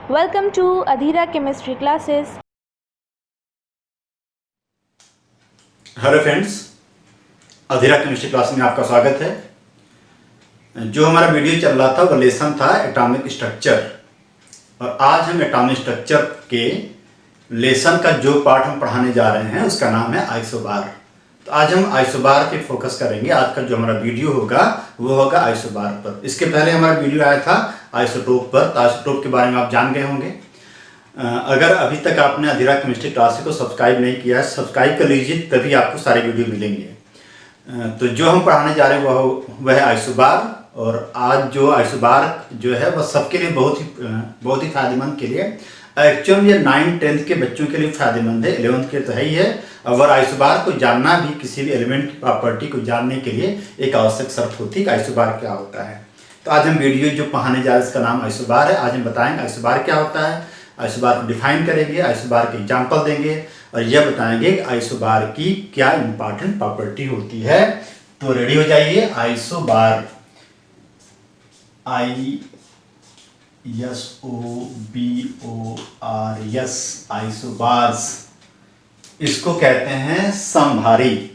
Welcome to Adhira Chemistry Classes. Hello friends, Adhira chemistry class में आपका स्वागत है। जो हमारा वीडियो चल रहा था वो लेसन था एटॉमिक स्ट्रक्चर, और आज हम एटॉमिक स्ट्रक्चर के लेसन का जो पार्ट हम पढ़ाने जा रहे हैं उसका नाम है आइसोबार। तो आज हम आइसोबार पे फोकस करेंगे। आज का जो हमारा वीडियो होगा वो होगा आइसोबार पर। इसके पहले हमारा वीडियो आया था आइसोटोप पर, तो आइसोटोप के बारे में आप जान गए होंगे। अगर अभी तक आपने अधीरा केमिस्ट्री क्लासेस को सब्सक्राइब नहीं किया है, सब्सक्राइब कर लीजिए, तभी आपको सारे वीडियो मिलेंगे। तो जो हम पढ़ाने जा रहे हैं वह है आइसोबार। और आज जो आइसोबार जो है वह सबके लिए बहुत ही फायदेमंद के लिए, एक्चुअल ये 9th-10th के बच्चों के लिए फायदेमंद है, 11th के तो है ही है। अगर आइसोबार को जानना भी, किसी भी एलिमेंट की प्रॉपर्टी को जानने के लिए एक आवश्यक शर्त होती है कि आइसोबार क्या होता है। तो आज हम वीडियो जो पढ़ाने जा रहे हैं इसका नाम आइसोबार है। आज हम बताएंगे आइसोबार क्या होता है, आइसोबार को डिफाइन करेंगे, आइसोबार के एग्जाम्पल देंगे और यह बताएंगे कि आइसोबार की क्या इंपॉर्टेंट प्रॉपर्टी होती है। तो रेडी हो जाइए। आइसोबार, ISOBORs, आइसोबार्स, इसको कहते हैं समभारी।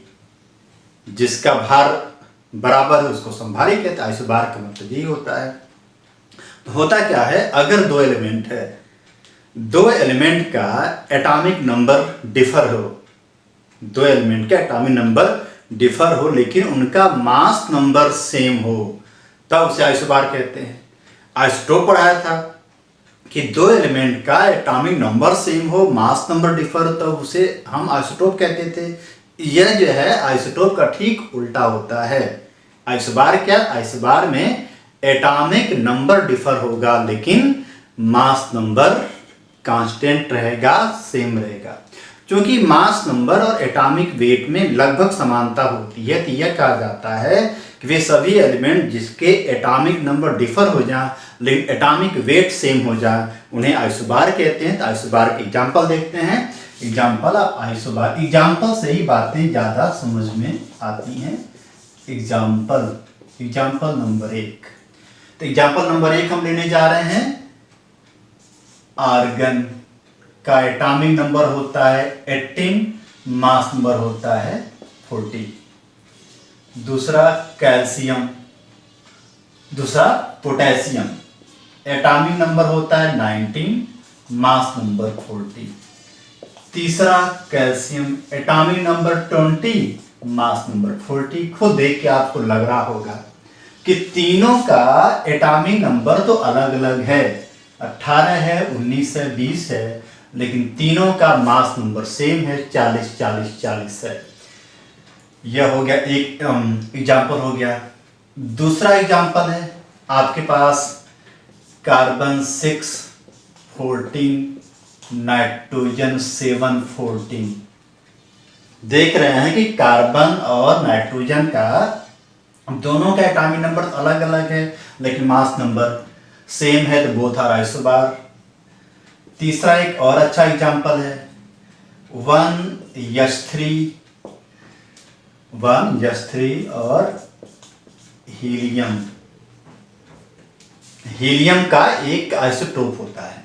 जिसका भार बराबर है उसको समभारी कहते हैं। आइसोबार का मतलब यही होता है। तो होता क्या है, अगर दो एलिमेंट है, दो एलिमेंट का एटॉमिक नंबर डिफर हो, दो एलिमेंट का एटॉमिक नंबर डिफर हो लेकिन उनका मास नंबर सेम हो, तब उसे आइसोबार कहते हैं। आइसोटोप पढ़ाया था कि दो एलिमेंट का एटॉमिक नंबर सेम हो, मास नंबर डिफर हो, तब उसे हम आइसोटोप कहते थे। यह जो है आइसोटोप का ठीक उल्टा होता है। आइसोबार क्या, आइसोबार में एटॉमिक नंबर डिफर होगा लेकिन मास नंबर कांस्टेंट रहेगा, सेम रहेगा। क्योंकि मास नंबर और एटॉमिक वेट में लगभग समानता होती है, तो यह कहा जाता है कि वे सभी एलिमेंट जिसके एटॉमिक नंबर डिफर हो जाए लेकिन एटॉमिक वेट सेम हो जाए उन्हें आइसोबार कहते हैं। तो आइसोबार के एग्जाम्पल देखते हैं। एग्जाम्पल ऑफ आइसोबार, एग्जाम्पल से ही बातें ज़्यादा समझ में आती हैं। Example number 1। तो एग्जाम्पल नंबर 1 हम लेने जा रहे हैं। आर्गन का एटॉमिक नंबर होता है 18, मास नंबर होता है 40। दूसरा कैल्शियम, दूसरा पोटेशियम, एटॉमिक नंबर होता है 19, मास नंबर 40। तीसरा calcium, atomic number 20, mass number 40। खुद देख के आपको लग रहा होगा कि तीनों का एटॉमिक नंबर तो अलग अलग है, 18 है, 19 है, 20 है, लेकिन तीनों का मास नंबर सेम है, 40 40 40 है। यह हो गया एक एग्जाम्पल हो गया। दूसरा एग्जाम्पल है आपके पास कार्बन 6 14, नाइट्रोजन 7 14। देख रहे हैं कि कार्बन और नाइट्रोजन का दोनों का एटॉमिक नंबर अलग अलग है लेकिन मास नंबर सेम है, तो बोथ आर आइसोबार। तीसरा एक और अच्छा एग्जाम्पल है 1s3 और हीलियम। हीलियम का एक आइसोटोप होता है,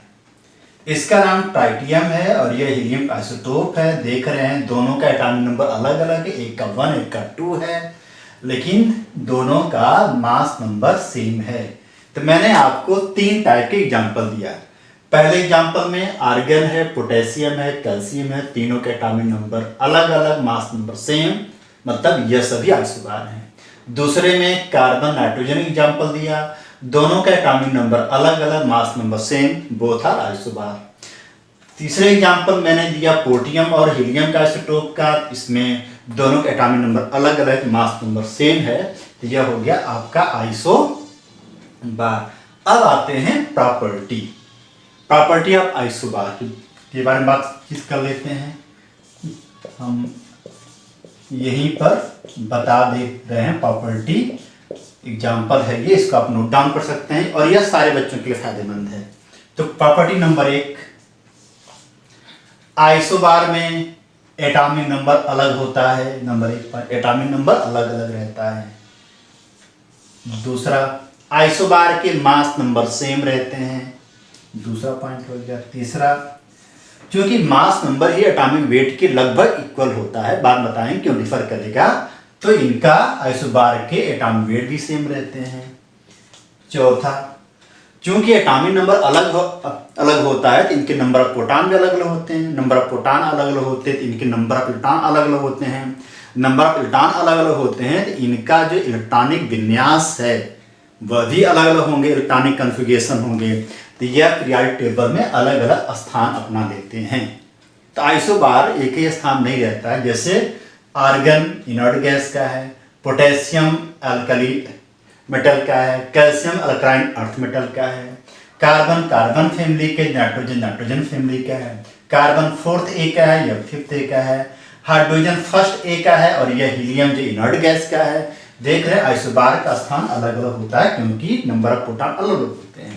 इसका नाम ट्राइटियम है और यह हीलियम का आइसोटोप है। देख रहे हैं दोनों का एटॉमिक नंबर अलग अलग है, एक का 1 एक का 2 है, लेकिन दोनों का मास नंबर सेम है। तो मैंने आपको 3 टाइप के एग्जाम्पल दिया। पहले एग्जाम्पल में आर्गन है, पोटेशियम है, कैल्शियम है, तीनों के एटॉमिक नंबर अलग अलग, मास नंबर सेम, मतलब यह सभी आइसोबार हैं। दूसरे में कार्बन नाइट्रोजन एग्जाम्पल दिया, दोनों का एटॉमिक नंबर अलग अलग, mass number same, both are isobar. तीसरे एग्जाम्पल मैंने दिया पोटेशियम और हीलियम का आइसोटोप का, इसमें दोनों के एटॉमिक नंबर अलग अलग, मास नंबर सेम है, तो यह हो गया आपका आइसोबार। अब आते हैं प्रॉपर्टी ऑफ आइसोबार के बारे में बातचीत कर लेते हैं। हम यहीं पर बता दे रहे हैं प्रॉपर्टी, एग्जाम्पल है ये, इसको आप नोट डाउन कर सकते हैं और यह सारे बच्चों के लिए फायदेमंद है। तो प्रॉपर्टी नंबर 1, आइसोबार में एटॉमिक नंबर अलग होता है। नंबर 1 पर एटॉमिक नंबर अलग अलग रहता है। दूसरा, आइसोबार के मास नंबर सेम रहते हैं। दूसरा पॉइंट हो गया। तीसरा, क्योंकि मास नंबर ही एटॉमिक वेट के लगभग इक्वल होता है, बाद बताएं क्यों डिफर करेगा, तो इनका आइसोबार के एटॉमिक वेट भी सेम रहते हैं। चौथा, क्योंकि एटॉमिक नंबर अलग होता है तो इनके नंबर ऑफ प्रोटॉन भी अलग अलग होते हैं। नंबर ऑफ प्रोटॉन अलग अलग होते हैं तो इनके नंबर ऑफ इलेक्ट्रॉन अलग अलग होते हैं। नंबर ऑफ इलेक्ट्रॉन अलग अलग होते हैं तो इनका जो इलेक्ट्रॉनिक विन्यास है वह भी अलग अलग होंगे, इलेक्ट्रॉनिक कॉन्फ़िगरेशन होंगे, तो यह पीरियोडिक टेबल में अलग अलग स्थान अपना लेते हैं। तो आइसोबार एक ही स्थान नहीं रहता है, जैसे आर्गन इनर्ट गैस का है, पोटेशियम अल्कली मेटल का है, कैल्शियम अल्कलाइन अर्थ मेटल का है, कार्बन कार्बन फैमिली के, नाइट्रोजन नाइट्रोजन फैमिली का है, कार्बन 4th ए का है या 5th ए का है, हाइड्रोजन 1st ए का है, और यह हीलियम जो इनर्ट गैस का है। देख रहे हैं आइसोबार का स्थान अलग अलग होता है क्योंकि नंबर ऑफ प्रोटॉन अलग अलग होते हैं।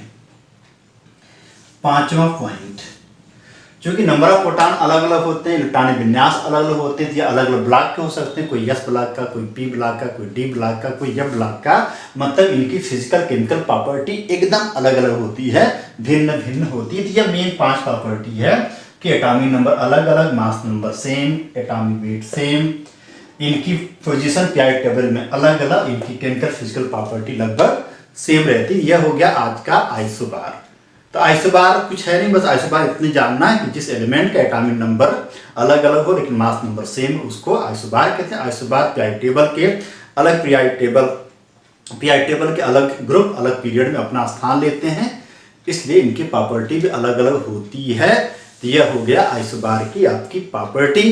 पांचवा पॉइंट, क्योंकि नंबर ऑफ प्रोटॉन अलग अलग होते हैं, इलेक्ट्रॉनिक विन्यास अलग अलग होते हैं, ये अलग अलग ब्लॉक के हो सकते हैं, कोई एस ब्लॉक का, कोई पी ब्लॉक का, कोई डी ब्लॉक का, कोई एफ ब्लॉक का, मतलब इनकी फिजिकल केमिकल प्रॉपर्टी एकदम अलग अलग होती है, भिन्न भिन्न होती है। तो यह मेन 5 प्रॉपर्टी है कि एटॉमिक नंबर अलग अलग, mass number same, atomic weight same, इनकी पोजीशन पीरियोडिक टेबल में अलग अलग, इनकी केमिकल फिजिकल प्रॉपर्टी लगभग सेम रहती है। यह हो गया आज का आइसोबार। तो आइसोबार कुछ है नहीं, बस आइसोबार इतने जानना है कि जिस एलिमेंट का एटॉमिक नंबर अलग अलग हो लेकिन मास नंबर सेम, उसको आइसोबार कहते हैं। आइसोबार पीरियोडिक टेबल के अलग, पीरियोडिक टेबल के अलग ग्रुप अलग पीरियड में अपना स्थान लेते हैं, इसलिए इनकी प्रॉपर्टी भी अलग अलग होती है। तो यह हो गया आइसोबार की आपकी प्रॉपर्टी।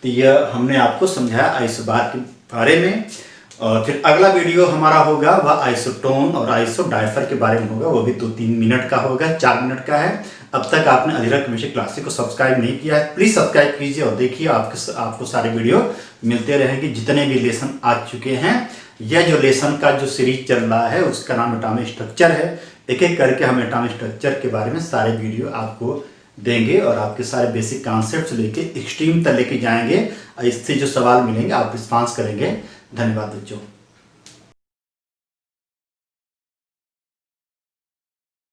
तो यह हमने आपको समझाया आइसोबार के बारे में। और फिर अगला वीडियो हमारा होगा वह आइसोटोन और आइसोडाइफर के बारे में होगा, वो भी 2-3 मिनट का होगा, 4 मिनट का है। अब तक आपने अधीरा केमिस्ट्री क्लासेस को सब्सक्राइब नहीं किया है, प्लीज़ सब्सक्राइब कीजिए और देखिए, आपको सारे वीडियो मिलते रहेंगे। जितने भी लेसन आ चुके हैं, यह जो लेसन का जो सीरीज चल रहा है उसका नाम एटॉमिक स्ट्रक्चर है। एक एक करके हम एटॉमिक स्ट्रक्चर के बारे में सारे वीडियो आपको देंगे और आपके सारे बेसिक कॉन्सेप्ट्स लेके एक्सट्रीम तक लेके जाएंगे। इससे जो सवाल मिलेंगे आप रिस्पॉन्स करेंगे। धन्यवाद बच्चों।